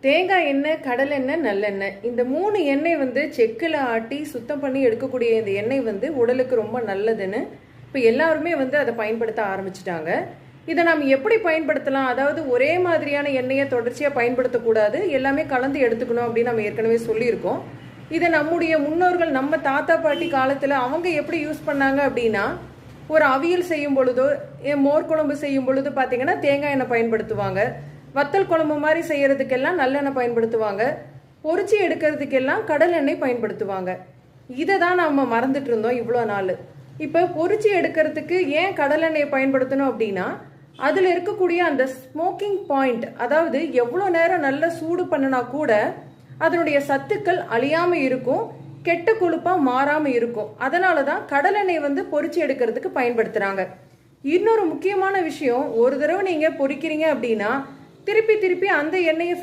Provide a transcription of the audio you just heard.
தேங்காய் எண்ணெய், கடல் எண்ணெய், நல்லெண்ணெய், இந்த 3 எண்ணெய் செக்கில் ஆட்டி சுத்தம் பண்ணி எடுக்கக்கூடிய இந்த எண்ணெய் உடலுக்கு ரொம்ப நல்லதுன்னு இப்போ எல்லாருமே அதை பயன்படுத்த ஆரம்பிச்சிட்டாங்க. இதை நாம் எப்படி பயன்படுத்தலாம், அதாவது ஒரே மாதிரியான எண்ணெயை தொடர்ச்சியாக பயன்படுத்தக்கூடாது, எல்லாமே கலந்து எடுத்துக்கணும் அப்படின்னு நம்ம ஏற்கனவே சொல்லியிருக்கோம். இதை நம்முடைய முன்னோர்கள், நம்ம தாத்தா பாட்டி காலத்தில் அவங்க எப்படி யூஸ் பண்ணாங்க அப்படின்னா, ஒரு அவியல் செய்யும் பொழுதோ மோர் குழம்பு செய்யும் பொழுது பார்த்தீங்கன்னா தேங்காய் எண்ணெய் பயன்படுத்துவாங்க. வத்தல் குழம்பு மாதிரி செய்யறதுக்கெல்லாம் நல்லெண்ணெய் பயன்படுத்துவாங்க. பொரிச்சி எடுக்கிறதுக்கெல்லாம் கடல் எண்ணெய் பயன்படுத்துவாங்க. இதை தான் நம்ம மறந்துட்டு இருந்தோம் இவ்வளோ நாள். இப்போ பொரிச்சி எடுக்கிறதுக்கு ஏன் கடல் எண்ணெயை பயன்படுத்தணும் அப்படின்னா, அதில் இருக்கக்கூடிய அந்த ஸ்மோக்கிங் பாயிண்ட், அதாவது எவ்வளோ நேரம் நல்லா சூடு பண்ணினா கூட அதனுடைய சத்துக்கள் அழியாமல் இருக்கும், கெட்ட கொழுப்பாக மாறாமல் இருக்கும். அதனால தான் கடல் எண்ணெய் பொரிச்சி எடுக்கிறதுக்கு பயன்படுத்துகிறாங்க. இன்னொரு முக்கியமான விஷயம், ஒரு தடவை நீங்கள் பொரிக்கிறீங்க அப்படின்னா திருப்பி திருப்பி அந்த எண்ணெயை